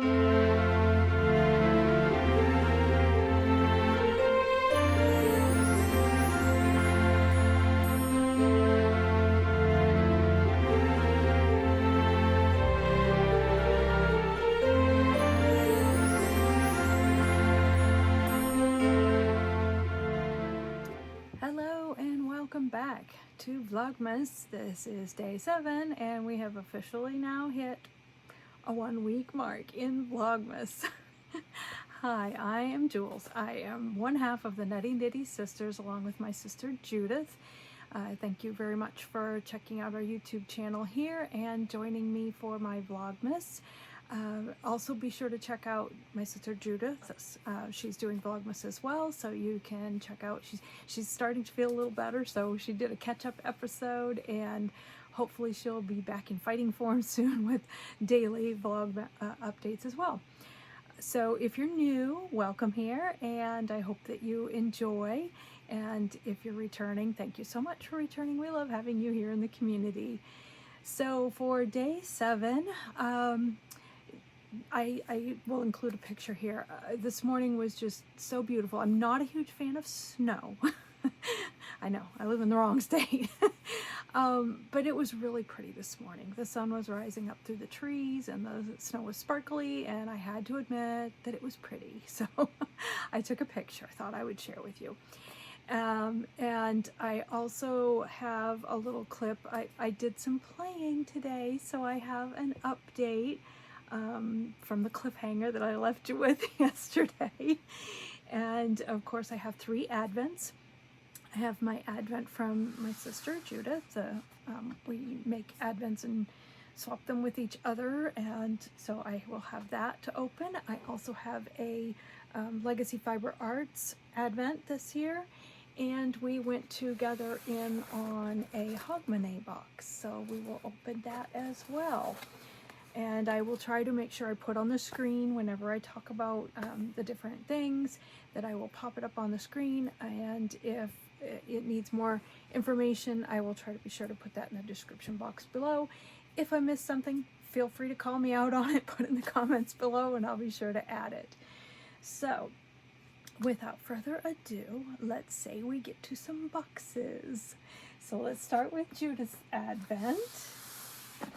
Hello and welcome back to Vlogmas. This is day 7 and we have officially now hit a 1-week mark in Vlogmas. Hi, I am Jules. I am one half of the Nutty Nitty Sisters along with my sister Judith. Thank you very much for checking out our YouTube channel here and joining me for my Vlogmas. Also be sure to check out my sister Judith. She's doing Vlogmas as well, so you can check out. She's starting to feel a little better, so she did a catch-up episode, and hopefully she'll be back in fighting form soon with daily vlog updates as well. So if you're new, welcome here, and I hope that you enjoy. And if you're returning, thank you so much for returning. We love having you here in the community. So for day 7, I will include a picture here. This morning was just so beautiful. I'm not a huge fan of snow. I know, I live in the wrong state. But it was really pretty this morning. The sun was rising up through the trees and the snow was sparkly, and I had to admit that it was pretty. So I took a picture, thought I would share with you. And I also have a little clip. I did some playing today, so I have an update from the cliffhanger that I left you with yesterday. And of course I have 3 Advents. I have my Advent from my sister Judith. We make Advents and swap them with each other, and so I will have that to open. I also have a Legacy Fiber Artz Advent this year, and we went together in on a Hogmanay Box, so we will open that as well. And I will try to make sure I put on the screen whenever I talk about the different things, that I will pop it up on the screen, and if it needs more information, I will try to be sure to put that in the description box below. If I miss something, feel free to call me out on it, put it in the comments below, and I'll be sure to add it. So without further ado, let's say we get to some boxes. So let's start with Judith's Advent,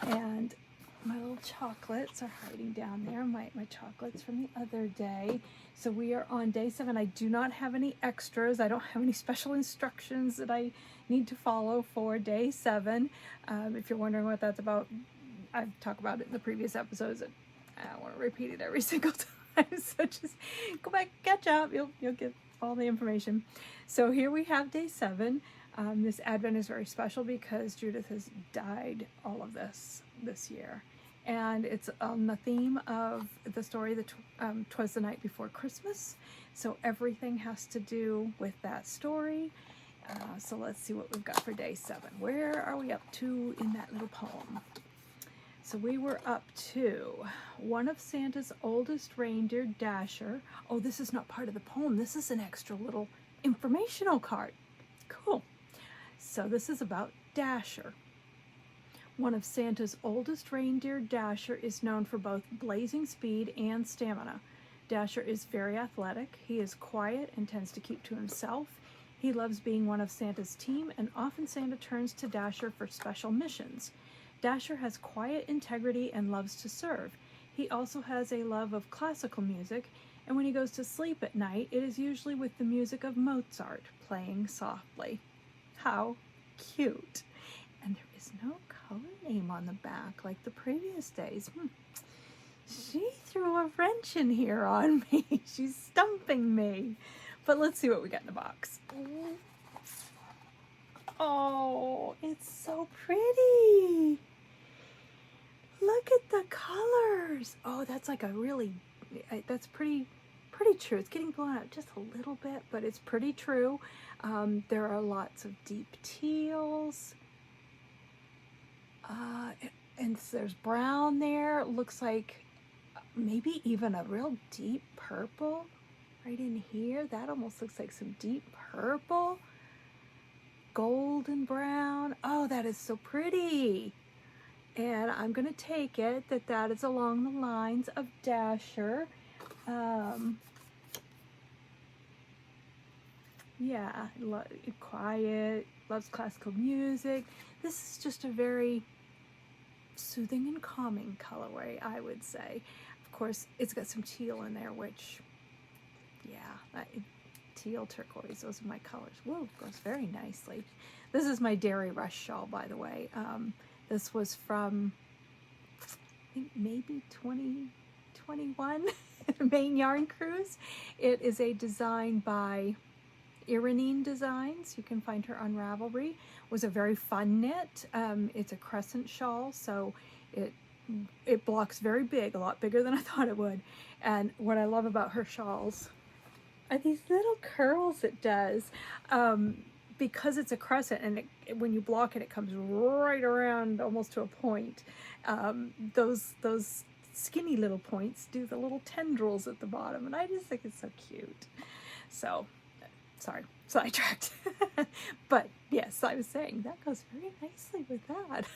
and my little chocolates are hiding down there, my chocolates from the other day. So we are on day 7. I do not have any extras. I don't have any special instructions that I need to follow for day 7. If you're wondering what that's about, I've talked about it in the previous episodes. I don't want to repeat it every single time, so just go back, catch up. You'll get all the information. So here we have day 7. This Advent is very special because Judith has dyed all of this year. And it's on the theme of the story that 'Twas the Night Before Christmas. So everything has to do with that story. So let's see what we've got for day 7. Where are we up to in that little poem? So we were up to one of Santa's oldest reindeer, Dasher. Oh, this is not part of the poem. This is an extra little informational card. Cool. So this is about Dasher. One of Santa's oldest reindeer, Dasher, is known for both blazing speed and stamina. Dasher is very athletic. He is quiet and tends to keep to himself. He loves being one of Santa's team, and often Santa turns to Dasher for special missions. Dasher has quiet integrity and loves to serve. He also has a love of classical music, and when he goes to sleep at night, it is usually with the music of Mozart playing softly. How cute! And there is no color name on the back like the previous days. She threw a wrench in here on me. She's stumping me. But let's see what we got in the box. Oh, it's so pretty. Look at the colors. Oh, that's like a really, that's pretty true. It's getting blown out just a little bit, but it's pretty true. There are lots of deep teals. And there's brown there. Looks like maybe even a real deep purple right in here. That almost looks like some deep purple. Golden brown. Oh, that is so pretty. And I'm going to take it that is along the lines of Dasher. Yeah, quiet, loves classical music. This is just a very soothing and calming colorway, I would say. Of course, it's got some teal in there, which, yeah, teal, turquoise, those are my colors. Whoa, goes very nicely. This is my Dairy Rush shawl, by the way. This was from, I think, maybe 2021 Maine Yarn Cruise. It is a design by Iranine Designs. You can find her on Ravelry. It was a very fun knit. It's a crescent shawl, so it blocks very big, a lot bigger than I thought it would. And what I love about her shawls are these little curls it does. Because it's a crescent, and when you block it, it comes right around almost to a point. Those skinny little points do the little tendrils at the bottom, and I just think it's so cute. So, sorry, sidetracked. But yes, I was saying that goes very nicely with that.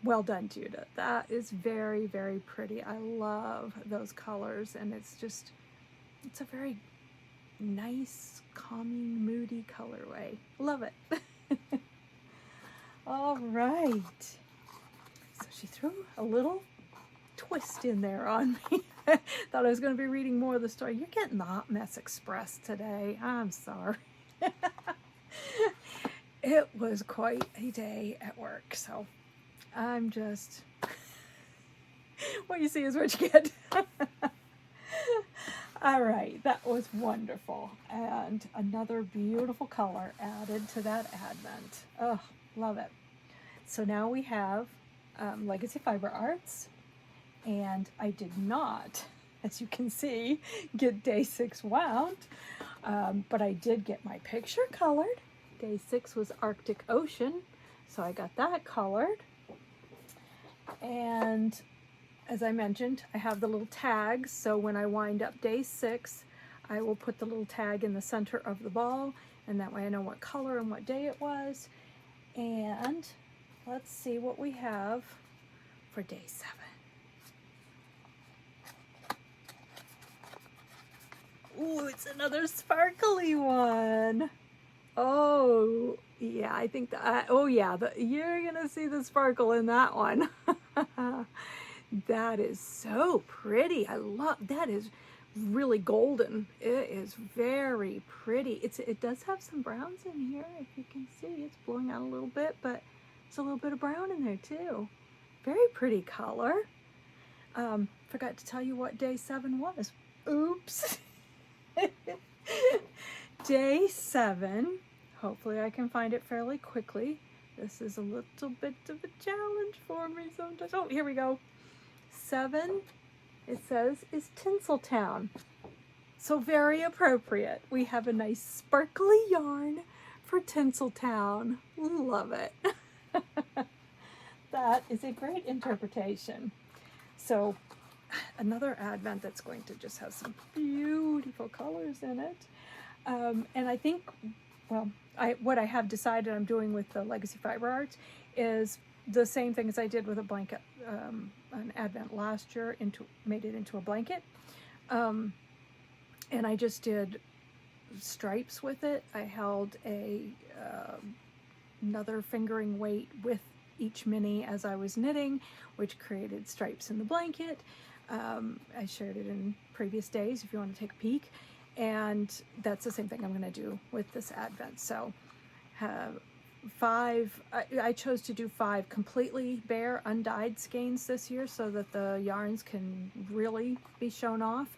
Well done, Judith. That is very, very pretty. I love those colors, and it's a very nice, calming, moody colorway. Love it. All right. So she threw a little twist in there on me. Thought I was going to be reading more of the story. You're getting the Hot Mess Express today. I'm sorry. It was quite a day at work, so I'm just... what you see is what you get. All right, that was wonderful. And another beautiful color added to that Advent. Oh, love it. So now we have Legacy Fiber Artz. And I did not, as you can see, get day 6 wound. But I did get my picture colored. Day 6 was Arctic Ocean, so I got that colored. And as I mentioned, I have the little tags, so when I wind up day 6, I will put the little tag in the center of the ball, and that way I know what color and what day it was. And let's see what we have for day 7. Ooh, it's another sparkly one. Oh, yeah, I think that, oh yeah, you're gonna see the sparkle in that one. That is so pretty. I love, that is really golden. It is very pretty. It does have some browns in here, if you can see. It's blowing out a little bit, but it's a little bit of brown in there too. Very pretty color. Forgot to tell you what day 7 was. Oops. Day 7, hopefully I can find it fairly quickly. This is a little bit of a challenge for me sometimes. Oh, here we go. 7, it says, is Tinseltown. So very appropriate. We have a nice sparkly yarn for Tinseltown. Love it. That is a great interpretation. So another Advent that's going to just have some beautiful colors in it. And I think, well, what I have decided I'm doing with the Legacy Fiber Artz is the same thing as I did with a blanket, an Advent last year, made it into a blanket. And I just did stripes with it. I held another fingering weight with each mini as I was knitting, which created stripes in the blanket. I shared it in previous days if you want to take a peek. And that's the same thing I'm going to do with this Advent. So 5, I chose to do 5 completely bare undyed skeins this year so that the yarns can really be shown off.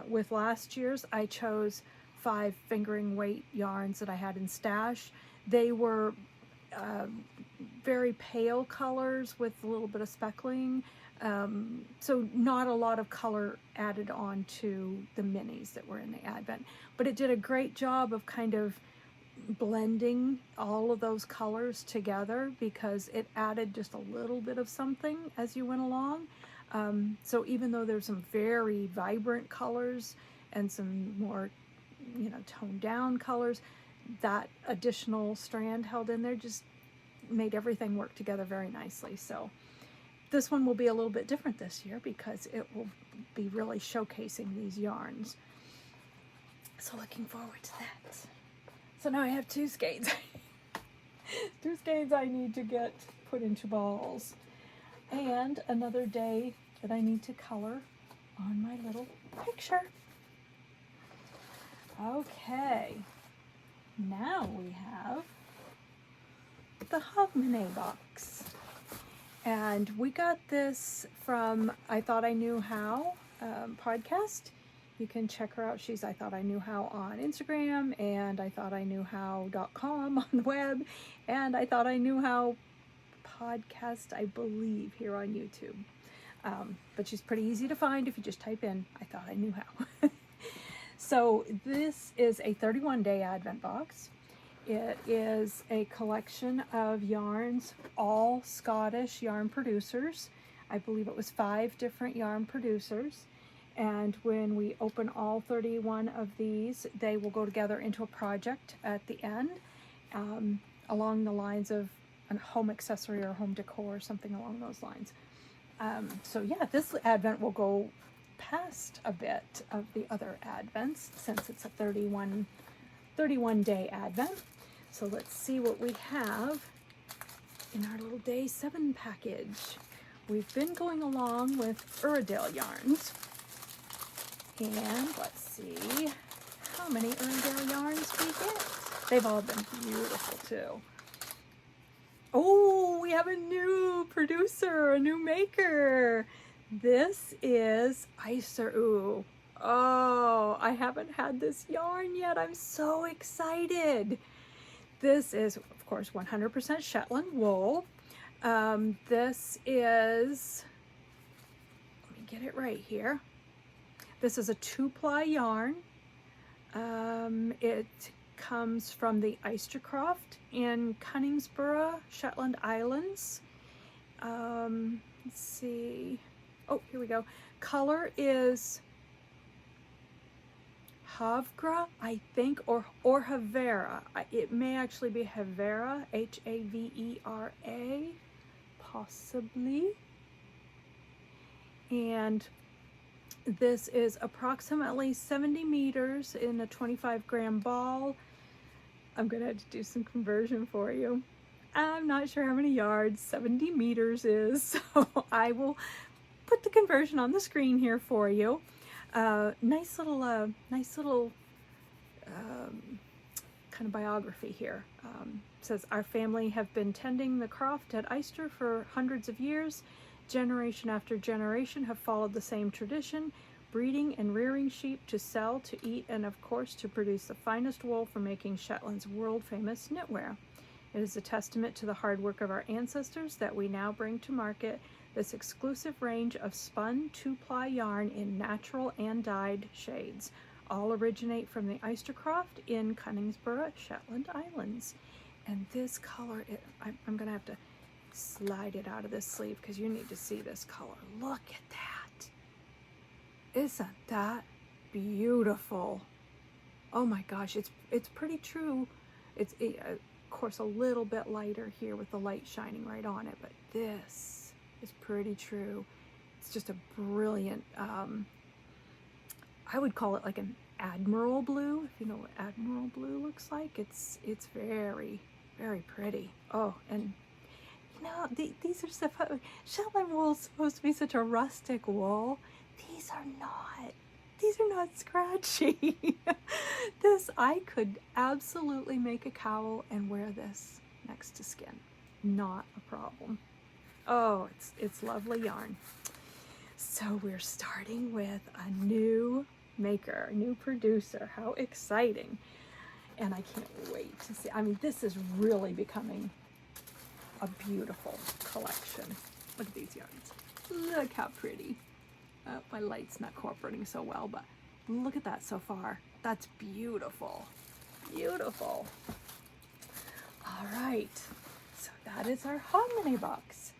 With last year's, I chose 5 fingering weight yarns that I had in stash. They were very pale colors with a little bit of speckling. So not a lot of color added on to the minis that were in the Advent, but it did a great job of kind of blending all of those colors together because it added just a little bit of something as you went along. So even though there's some very vibrant colors and some more, toned down colors, that additional strand held in there just made everything work together very nicely. So this one will be a little bit different this year because it will be really showcasing these yarns. So looking forward to that. So now I have 2 skeins. 2 skeins I need to get put into balls. And another day that I need to color on my little picture. Okay, now we have the Hogmanay Box. And we got this from I Thought I Knew How podcast. You can check her out. She's I Thought I Knew How on Instagram, and I Thought I Knew How.com on the web, and I Thought I Knew How podcast, I believe, here on YouTube. But she's pretty easy to find if you just type in I Thought I Knew How. So this is a 31-day Advent box. It is a collection of yarns, all Scottish yarn producers. I believe it was 5 different yarn producers. And when we open all 31 of these, they will go together into a project at the end, along the lines of a home accessory or home decor, or something along those lines. So yeah, this Advent will go past a bit of the other Advents since it's a 31-day Advent. So let's see what we have in our little day 7 package. We've been going along with Uradale yarns. And let's see how many Uradale yarns we get. They've all been beautiful too. Oh, we have a new producer, a new maker. This is Icer Ooh. Oh, I haven't had this yarn yet. I'm so excited. This is, of course, 100% Shetland wool. This is, let me get it right here. This is a 2-ply yarn. It comes from the Oystercroft in Cunningsborough, Shetland Islands. Let's see. Oh, here we go. Color is Havre, I think, or Havera. It may actually be Havera, Havera, possibly. And this is approximately 70 meters in a 25-gram ball. I'm going to have to do some conversion for you. I'm not sure how many yards 70 meters is, so I will put the conversion on the screen here for you. Nice little kind of biography here. Says, our family have been tending the croft at Eyster for hundreds of years. Generation after generation have followed the same tradition, breeding and rearing sheep to sell, to eat, and of course to produce the finest wool for making Shetland's world-famous knitwear. It is a testament to the hard work of our ancestors that we now bring to market this exclusive range of spun 2-ply yarn in natural and dyed shades. All originate from the Oystercroft in Cunningsborough, Shetland Islands. And this color, I'm going to have to slide it out of this sleeve because you need to see this color. Look at that. Isn't that beautiful? Oh my gosh, it's pretty true. It's of course a little bit lighter here with the light shining right on it, but this is pretty true. It's just a brilliant, I would call it like an admiral blue, if you know what admiral blue looks like. It's very, very pretty. Oh, and you know, these are supposed, Shetland wool is supposed to be such a rustic wool. These are not scratchy. This, I could absolutely make a cowl and wear this next to skin. Not a problem. Oh, it's lovely yarn. So we're starting with a new maker, a new producer. How exciting. And I can't wait to see. I mean, this is really becoming a beautiful collection. Look at these yarns. Look how pretty. My light's not cooperating so well, but look at that so far. That's beautiful. Beautiful. All right. So that is our Hogmanay Box.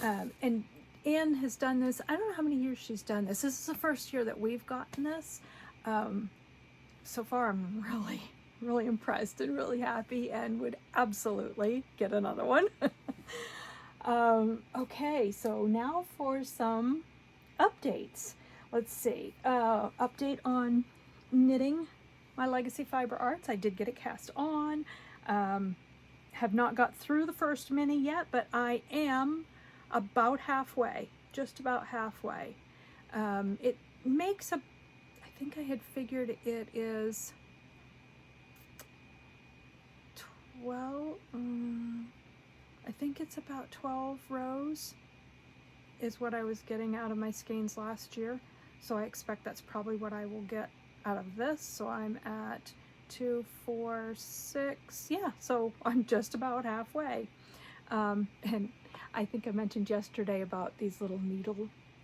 And Anne has done this. I don't know how many years she's done this. This is the first year that we've gotten this. So far, I'm really impressed and really happy and would absolutely get another one. Okay, so now for some updates. Let's see, update on knitting my Legacy Fiber Artz. I did get it cast on. Have not got through the first mini yet, but I am about halfway, just about halfway. It makes a, I think I had figured it is 12, I think it's about 12 rows is what I was getting out of my skeins last year. So I expect that's probably what I will get out of this. So I'm at 2, 4, 6, yeah, so I'm just about halfway. And I think I mentioned yesterday about these little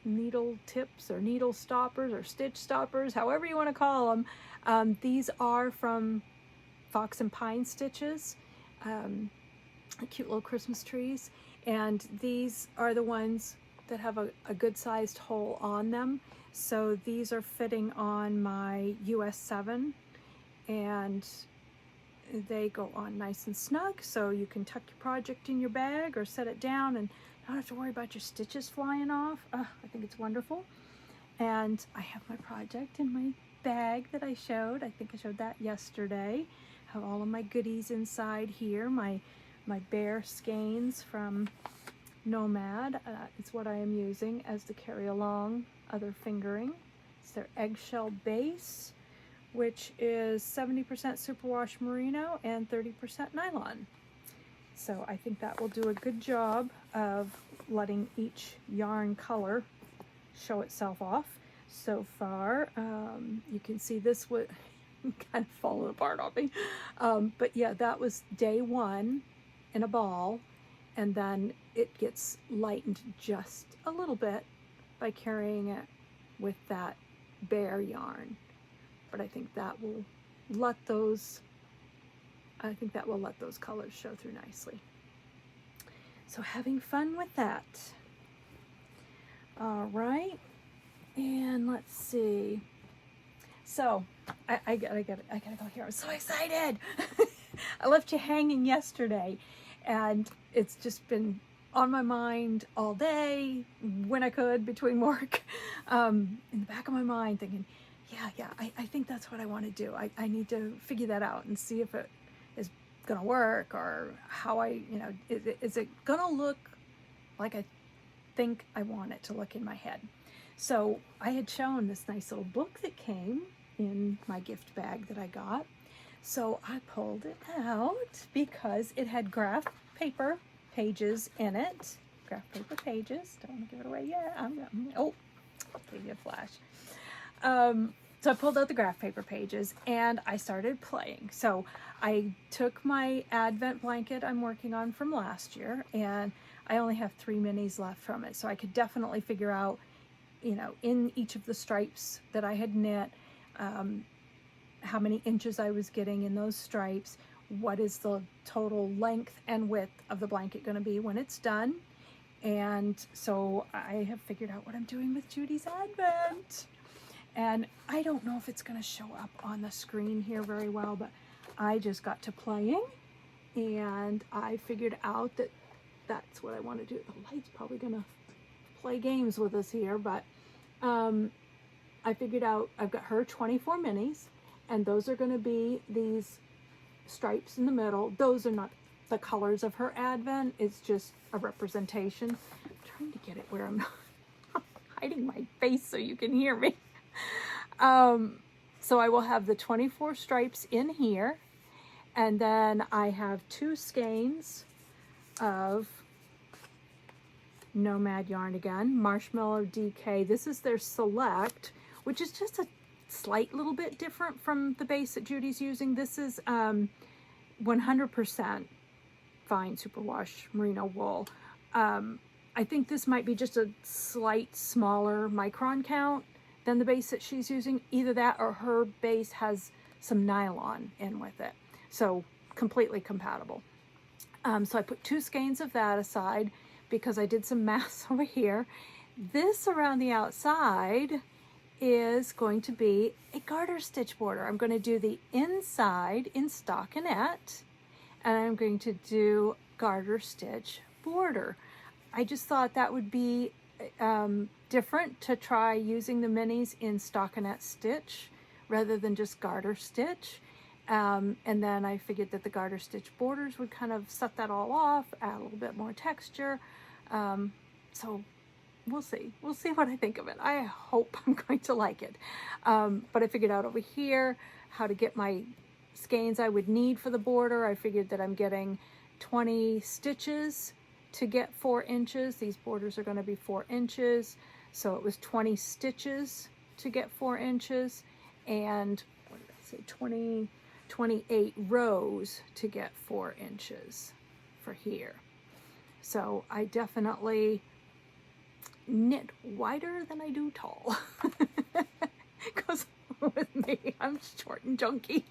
needle tips or needle stoppers or stitch stoppers, however you want to call them. These are from Fox and Pine Stitches, cute little Christmas trees, and these are the ones that have a good sized hole on them. So these are fitting on my US 7, and they go on nice and snug, so you can tuck your project in your bag or set it down and not have to worry about your stitches flying off. I think it's wonderful. And I have my project in my bag that I showed. I think I showed that yesterday. Have all of my goodies inside here. My bare skeins from Nomad is what I am using as the carry along other fingering. It's their eggshell base, which is 70% superwash merino and 30% nylon. So I think that will do a good job of letting each yarn color show itself off. So far, you can see this would kind of falling apart on me. But yeah, that was day 1 in a ball, and then it gets lightened just a little bit by carrying it with that bare yarn. But I think that will let those, colors show through nicely. So having fun with that. All right, and let's see. So I gotta go here. I'm so excited. I left you hanging yesterday, and it's just been on my mind all day when I could between work, in the back of my mind thinking, yeah, I think that's what I want to do. I need to figure that out and see if it is gonna work, or how is it gonna look like I think I want it to look in my head. So I had shown this nice little book that came in my gift bag that I got. So I pulled it out because it had graph paper pages in it. Graph paper pages. Don't want to give it away yet. I'll give you a flash. So I pulled out the graph paper pages and I started playing. So I took my Advent blanket I'm working on from last year, and I only have 3 minis left from it. So I could definitely figure out, in each of the stripes that I had knit, how many inches I was getting in those stripes, what is the total length and width of the blanket going to be when it's done. And so I have figured out what I'm doing with Judiths Advent. And I don't know if it's going to show up on the screen here very well, but I just got to playing and I figured out that that's what I want to do. The light's probably going to play games with us here, but I figured out I've got her 24 minis, and those are going to be these stripes in the middle. Those are not the colors of her Advent. It's just a representation. I'm trying to get it where I'm not hiding my face so you can hear me. So I will have the 24 stripes in here, and then I have 2 skeins of Nomad yarn again, Marshmallow DK. This is their Select, which is just a slight little bit different from the base that Judy's using. This is 100% fine superwash merino wool. I think this might be just a slight smaller micron count than the base that she's using. Either that or her base has some nylon in with it. So completely compatible. So I put 2 skeins of that aside because I did some math over here. This around the outside is going to be a garter stitch border. I'm going to do the inside in stockinette, and I'm going to do garter stitch border. I just thought that would be different to try using the minis in stockinette stitch rather than just garter stitch. And then I figured that the garter stitch borders would kind of set that all off, add a little bit more texture. So we'll see. We'll see what I think of it. I hope I'm going to like it. But I figured out over here how to get my skeins I would need for the border. I figured that I'm getting 20 stitches to get 4 inches. These borders are going to be 4 inches. So it was 20 stitches to get 4 inches. And what did I say? 28 rows to get 4 inches for here. So I definitely knit wider than I do tall. Because with me, I'm short and junky.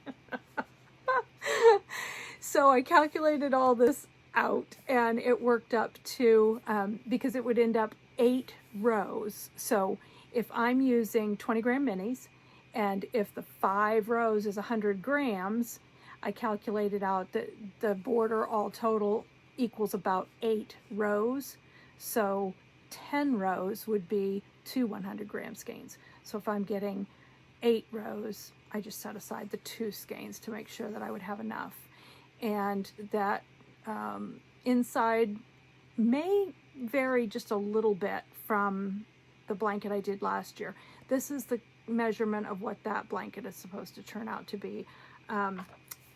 So I calculated all this out, and it worked up to, because it would end up 8 rows. So if I'm using 20 gram minis, and if the 5 rows is 100 grams, I calculated out that the border all total equals about 8 rows. So 10 rows would be 2 100 gram skeins. So if I'm getting 8 rows, I just set aside the 2 skeins to make sure that I would have enough. And that inside may vary just a little bit from the blanket I did last year. This is the measurement of what that blanket is supposed to turn out to be,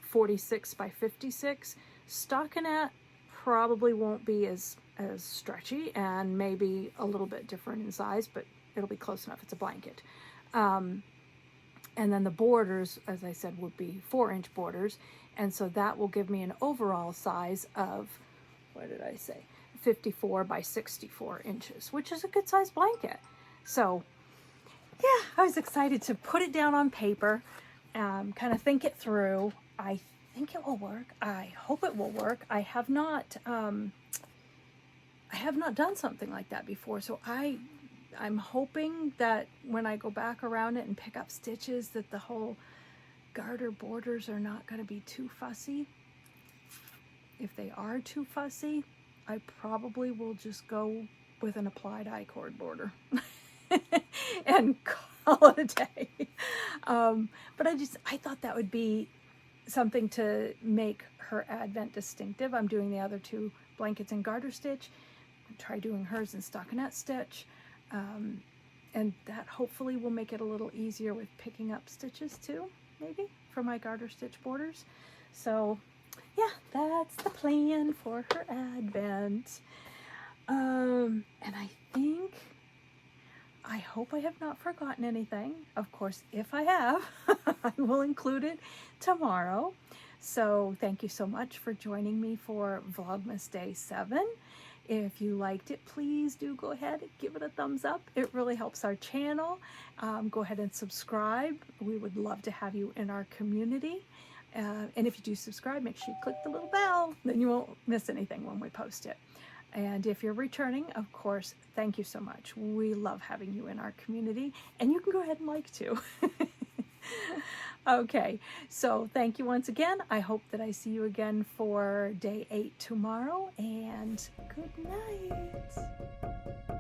46 by 56. Stockinette probably won't be as stretchy and maybe a little bit different in size, but it'll be close enough. It's a blanket. And then the borders, as I said, would be 4-inch borders. And so that will give me an overall size of, what did I say? 54 by 64 inches, which is a good size blanket. So yeah, I was excited to put it down on paper, kind of think it through. I think it will work. I hope it will work. I have not done something like that before, so I'm hoping that when I go back around it and pick up stitches, that the whole garter borders are not going to be too fussy. If they are too fussy, I probably will just go with an applied I-cord border and call it a day. But I thought that would be something to make her Advent distinctive. I'm doing the other 2 blankets in garter stitch. I'll try doing hers in stockinette stitch. And that hopefully will make it a little easier with picking up stitches too, maybe, for my garter stitch borders. So yeah, that's the plan for her Advent. And I hope I have not forgotten anything. Of course, if I have, I will include it tomorrow. So thank you so much for joining me for Vlogmas Day 7. If you liked it, please do go ahead and give it a thumbs up. It really helps our channel. Go ahead and subscribe. We would love to have you in our community. And if you do subscribe, make sure you click the little bell. Then you won't miss anything when we post it. And if you're returning, of course, thank you so much. We love having you in our community. And you can go ahead and like too. Okay, so thank you once again. I hope that I see you again for day 8 tomorrow, and good night.